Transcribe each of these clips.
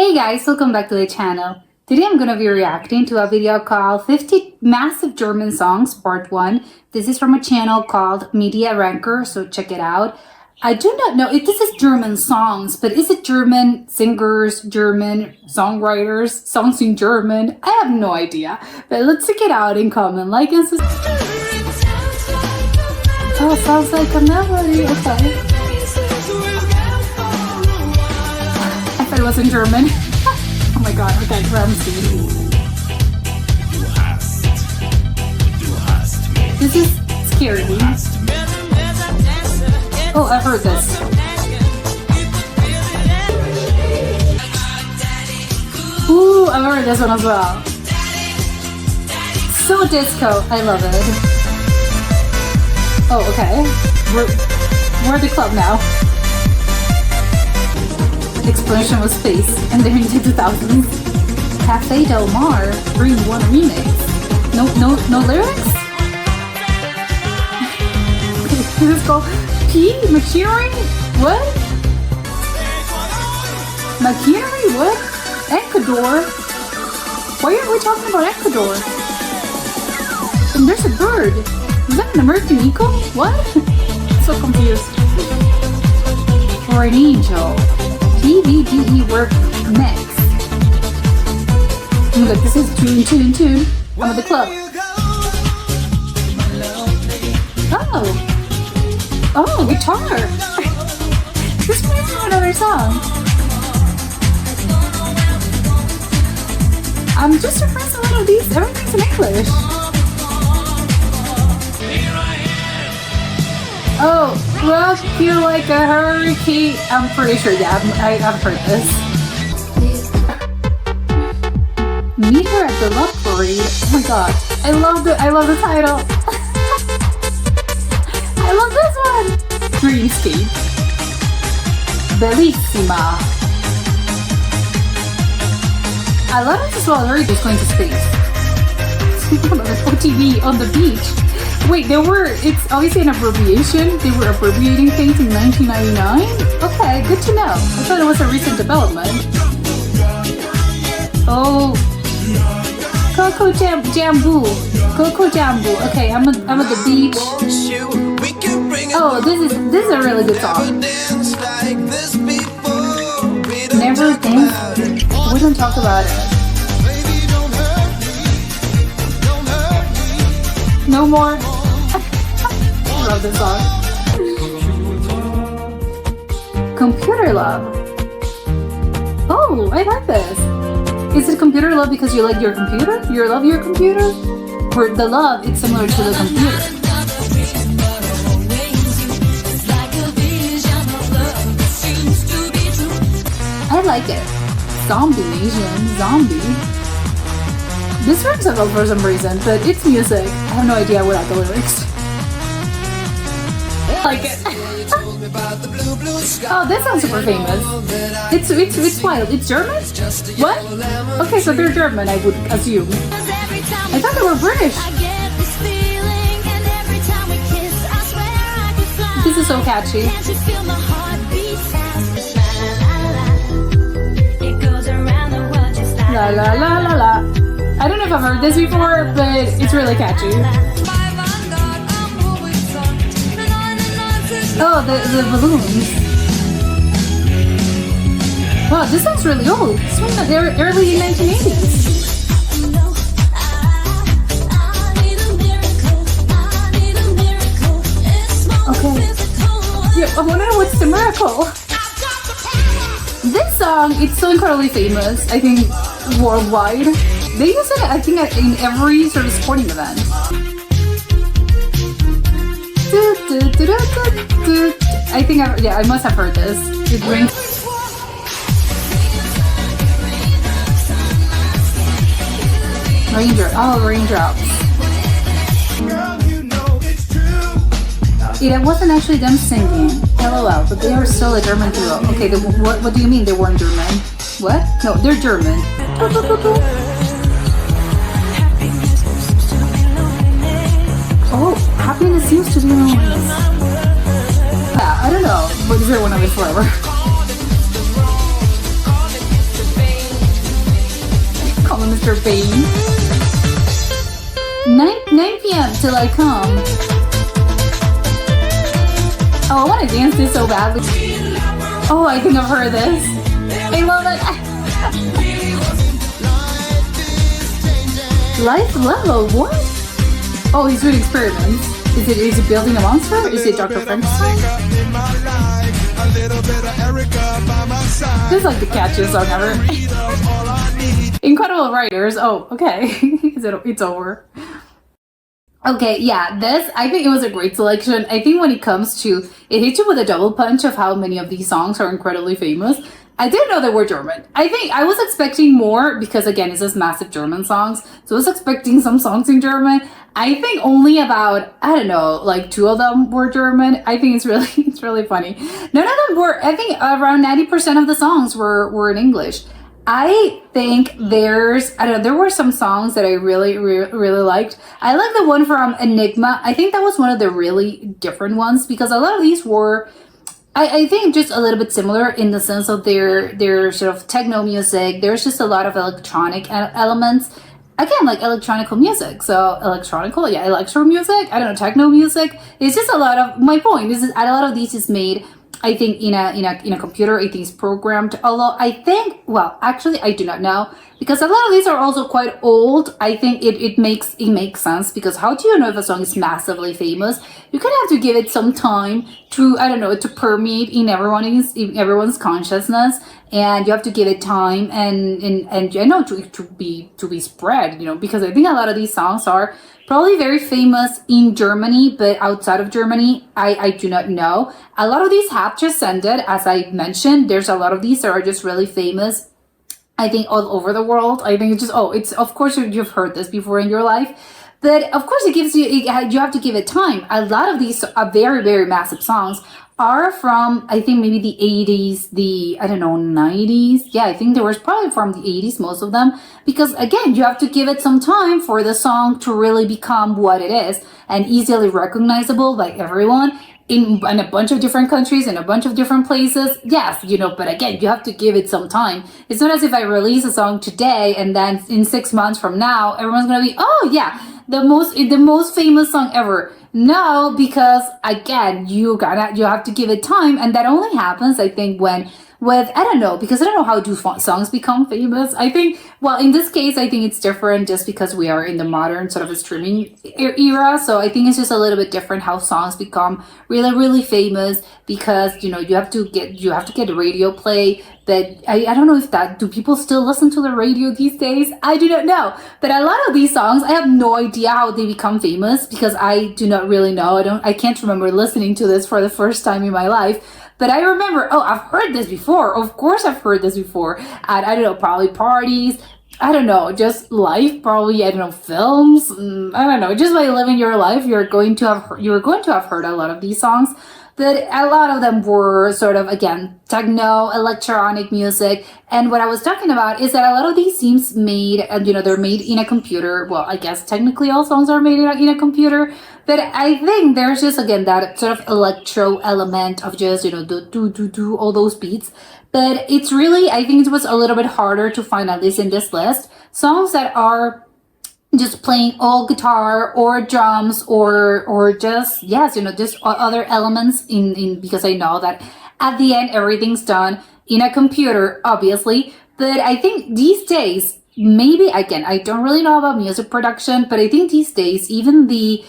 Hey guys, welcome back to the channel. Today I'm gonna be reacting to a video called 50 Massive German Songs Part 1. This is from a channel called Media Ranker, so check it out. I do not know if this is German songs, but is it German singers, German songwriters, songs in German? I have no idea. But let's check it out and comment, like and subscribe. Oh, sounds like a melody, okay. I thought it was in German. Oh my god, okay, Ramsey. This is scary. Oh, I've heard this. Ooh, I've heard this one as well. So disco, I love it. Oh, okay. We're at the club now. Explosion was space and they're into 2000s. Cafe Del Mar, Green One remix. No lyrics? This is called P? Machinery? What? Machinery? What? Ecuador? Why aren't we talking about Ecuador? And there's a bird. Is that an American eagle? What? So confused. For an angel. TVDE work next. Oh my god, this is tune. I'm at the club. Oh, guitar. This plays for another song. I'm just surprised a lot of these. Everything's in English. Oh, rock you like a hurricane. I'm pretty sure, yeah, I've heard this. Meet her at the Love Parade. Oh my god, I love the title. I love this one. Dreamscape. Bellissima. I love it as well. They're just going to space. OTV on the beach. Wait, it's obviously an abbreviation. They were abbreviating things in 1999? Okay, good to know. I thought it was a recent development. Oh. Coco Jambu. Okay, I'm at the beach. Oh, this is a really good song. Never dance. We don't talk about it. No more. I love this song. Computer Love. Oh, I like this. Is it computer love because you like your computer? You love your computer? Or the love, it's similar to the computer. I like it. Zombie Nation. Zombie. This rings a bell for some reason, but it's music. I have no idea without the lyrics. I like it. Oh, that sounds super famous. It's wild. It's German? What? Okay, so they're German, I would assume. I thought they were British. This is so catchy. La la la la la. I don't know if I've heard this before, but it's really catchy. Oh, the balloons. Wow, this sounds really old. It's from the early 1980s. Okay. Yeah, I wonder what's the miracle. This song, it's so incredibly famous, I think, worldwide. They use it, I think, in every sort of sporting event. I think, I must have heard this. It rings. Raindrops. It wasn't actually them singing. LOL, but they were still a German duo. Okay, what do you mean they weren't German? What? No, they're German. Oh, happiness seems to be loneliness. Yeah, I don't know, but is there one of it forever? Mr. Pain. 9 p.m. till I come. Oh, I want to dance this so badly. Oh, I think I've heard this. I love it. Life level, what? Oh, he's doing experiments. Is it building a monster? Is it Dr. Frankenstein? This is like the catchiest song ever. Incredible writers. Oh, okay. It's over. Okay, yeah, this, I think it was a great selection. I think when it comes to, it hits you with a double punch of how many of these songs are incredibly famous. I didn't know they were German. I think I was expecting more because, again, it's just massive German songs. So I was expecting some songs in German. I think only about, I don't know, like 2 of them were German. I think it's really funny. None of them were, I think around 90% of the songs were in English. I think there were some songs that I really liked. I like the one from Enigma. I think that was one of the really different ones because a lot of these were, I think, just a little bit similar in the sense of their sort of techno music. There's just a lot of electronic elements. Again, like electronic music. So electro music. I don't know, techno music. It's just a lot of, my point is a lot of these is made, I think, in a computer. I think it's programmed. Although I think, well, actually, I do not know because a lot of these are also quite old. I think it makes sense because how do you know if a song is massively famous? You kind of have to give it some time to, I don't know, to permeate in everyone's consciousness, and you have to give it time and you know to be spread. You know, because I think a lot of these songs are probably very famous in Germany, but outside of Germany, I do not know. A lot of these have just ended, as I mentioned. There's a lot of these that are just really famous, I think, all over the world. I think it's just, it's, of course, you've heard this before in your life. But of course, you have to give it time. A lot of these very, very massive songs are from, I think, maybe the 80s, I don't know, 90s. Yeah, I think they were probably from the 80s, most of them. Because again, you have to give it some time for the song to really become what it is and easily recognizable by everyone in a bunch of different countries, in a bunch of different places. Yes, you know, but again, you have to give it some time. It's not as if I release a song today and then in 6 months from now, everyone's going to be, oh yeah, the most famous song ever. No, because again, you have to give it time, and that only happens, I think, with, I don't know, because I don't know how do songs become famous. I think, well, in this case, I think it's different just because we are in the modern sort of a streaming era. So I think it's just a little bit different how songs become really, really famous because, you know, you have to get radio play. But I don't know if do people still listen to the radio these days? I do not know. But a lot of these songs, I have no idea how they become famous because I do not really know. I can't remember listening to this for the first time in my life. But I remember, I've heard this before. Of course I've heard this before. At, I don't know, probably parties. I don't know, just life, probably, I don't know, films. I don't know, just by living your life, you're going to have heard a lot of these songs. But a lot of them were sort of, again, techno, electronic music. And what I was talking about is that a lot of these seems made, you know, they're made in a computer. Well, I guess technically all songs are made in a computer. But I think there's just, again, that sort of electro element of just, you know, do all those beats. But it's really, I think it was a little bit harder to find, at least in this list, songs that are just playing all guitar or drums or just, yes, you know, just other elements in because I know that at the end everything's done in a computer, obviously. But I think these days, maybe, again, I don't really know about music production, but I think these days even the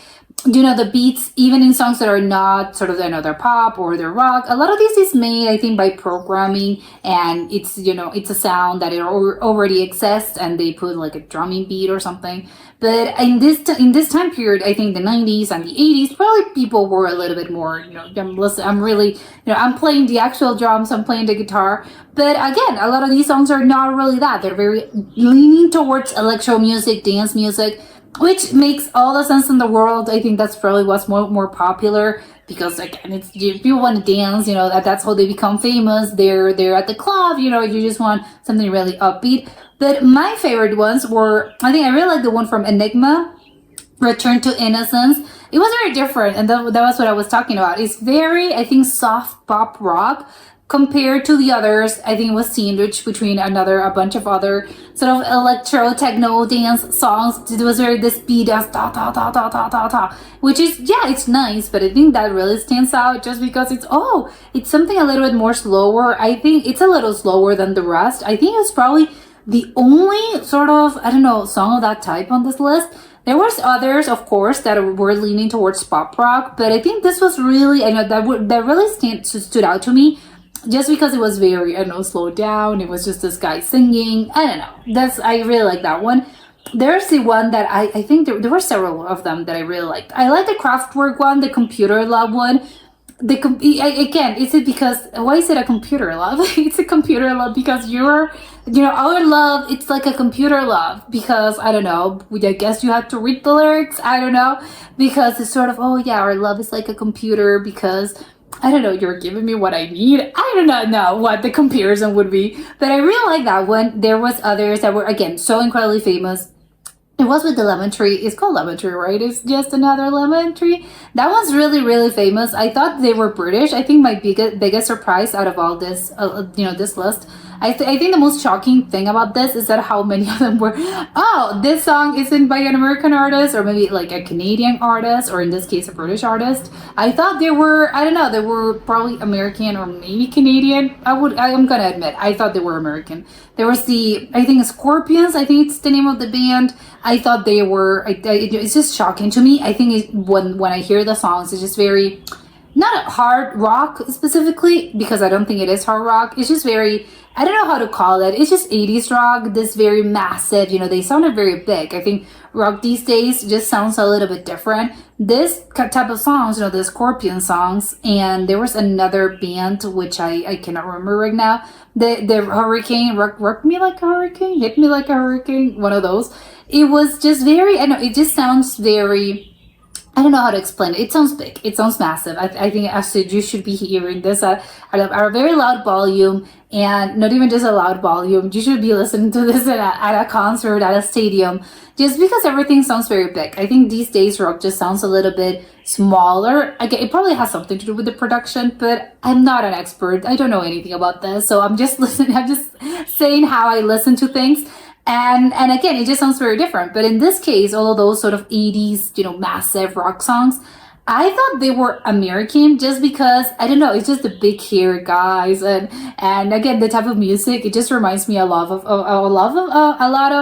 beats, even in songs that are not sort of, you know, they're pop or they're rock, a lot of this is made, I think, by programming, and it's, you know, it's a sound that it already exists, and they put like a drumming beat or something. But in this time period, I think the 90s and the 80s, probably people were a little bit more, you know, I'm really, you know, I'm playing the actual drums, I'm playing the guitar. But again, a lot of these songs are not really that. They're very leaning towards electro music, dance music, which makes all the sense in the world. I think that's probably what's more popular because, again, it's, people want to dance, you know, that's how they become famous. They're at the club, you know, you just want something really upbeat. But my favorite ones were, I think I really like the one from Enigma, Return to Innocence. It was very different, and that was what I was talking about. It's very, I think, soft pop rock, compared to the others. I think it was sandwiched between a bunch of other sort of electro techno dance songs. It was very this beat as ta ta ta ta ta ta ta, which is, yeah, it's nice, but I think that really stands out just because it's something a little bit more slower. I think it's a little slower than the rest. I think it's probably the only sort of, I don't know, song of that type on this list. There was others, of course, that were leaning towards pop rock, but I think this was really, I know that really stood out to me, just because it was very, I don't know, slowed down. It was just this guy singing. I don't know. I really like that one. There's the one that I think there were several of them that I really liked. I like the Kraftwerk one, the Computer Love one. Again, is it because, why is it a computer love? It's a computer love because our love, it's like a computer love because, I don't know, I guess you have to read the lyrics, I don't know, because it's sort of, oh yeah, our love is like a computer because, I don't know, you're giving me what I need. I do not know what the comparison would be, but I really like that one. There was others that were, again, so incredibly famous. It was with the Lemon Tree. It's called Lemon Tree, right? It's just another lemon tree. That one's really, really famous. I thought they were British. I think my biggest surprise out of all this, this list. I think the most shocking thing about this is that how many of them were, oh, this song isn't by an American artist or maybe like a Canadian artist or in this case a British artist. I thought they were, I don't know, they were probably American or maybe Canadian. I'm gonna admit, I thought they were American. There was I think Scorpions, I think it's the name of the band. I thought they were, it's just shocking to me. I think when I hear the songs, it's just very, not hard rock specifically, because I don't think it is hard rock. It's just very, I don't know how to call it. It's just 80s rock, this very massive, they sounded very big. I think rock these days just sounds a little bit different. This type of songs, the Scorpion songs, and there was another band, which I cannot remember right now. The Hurricane, rock me like a hurricane, hit me like a hurricane, one of those. It was just very, I know, it just sounds very, I don't know how to explain it. It sounds big. It sounds massive. I think actually you should be hearing this at a very loud volume, and not even just a loud volume. You should be listening to this at a concert, at a stadium, just because everything sounds very big. I think these days rock just sounds a little bit smaller. Again, it probably has something to do with the production, but I'm not an expert. I don't know anything about this, so I'm just listening. I'm just saying how I listen to things. And again, it just sounds very different. But in this case, all of those sort of 80s, massive rock songs, I thought they were American just because, I don't know, it's just the big hair guys. And again, the type of music, it just reminds me a lot of 80s,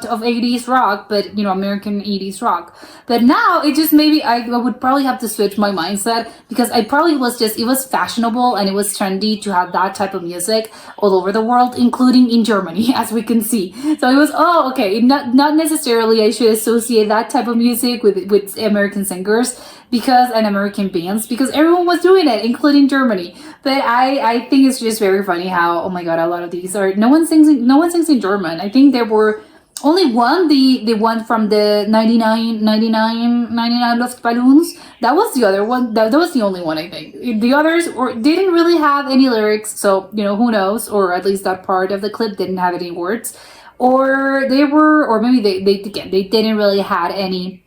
of 80s rock, but, American 80s rock. But now it just maybe I would probably have to switch my mindset because I probably it was fashionable and it was trendy to have that type of music all over the world, including in Germany, as we can see. So it was, oh, okay, not necessarily I should associate that type of music with American singers and American bands because everyone was doing it, including Germany. But I think it's just very funny how, oh my god, a lot of these are, no one sings in German. I think there were only one, the one from the 99 Luftballons. That was the other one. That was the only one, I think. The others didn't really have any lyrics, so, who knows? Or at least that part of the clip didn't have any words. Or maybe they didn't really had any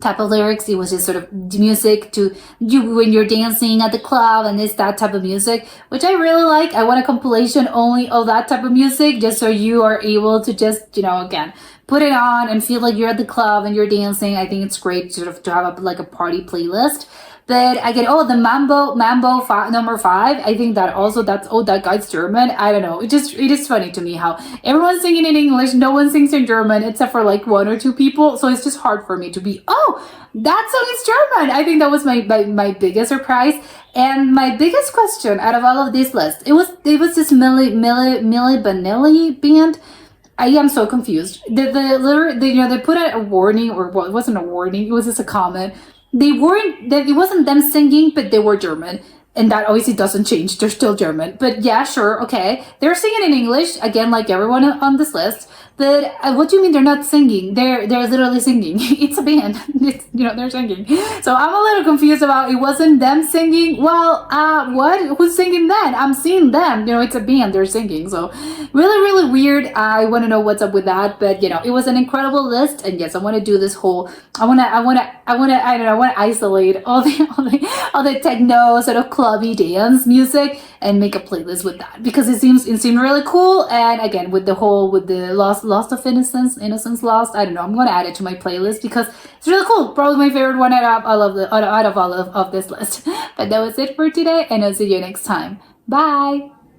type of lyrics. It was just sort of music to you when you're dancing at the club, and it's that type of music, which I really like. I want a compilation only of that type of music, just so you are able to just, again, put it on and feel like you're at the club and you're dancing. I think it's great sort of to have a party playlist. But again, the Mambo number 5. I think that also that guy's German. I don't know. It is funny to me how everyone's singing in English, no one sings in German except for like one or two people. So it's just hard for me to be, that song is German. I think that was my biggest surprise and my biggest question out of all of this list. It was this Milli Vanilli band. I am so confused. They put out a warning, or well, it wasn't a warning. It was just a comment. It wasn't them singing, but they were German. And that obviously doesn't change. They're still German. But yeah, sure, okay. They're singing in English, again, like everyone on this list. But what do you mean they're not singing? They're literally singing. It's a band. They're singing. So I'm a little confused about it wasn't them singing. Well, what? Who's singing then? I'm seeing them. It's a band. They're singing. So really, really weird. I want to know what's up with that. But, it was an incredible list. And yes, I want to do this I want to isolate all the techno sort of club clubby dance music and make a playlist with that because it seemed really cool. And again, with the lost of innocence lost. I don't know. I'm gonna add it to my playlist because it's really cool. Probably my favorite one out of all of this list. But that was it for today, and I'll see you next time. Bye.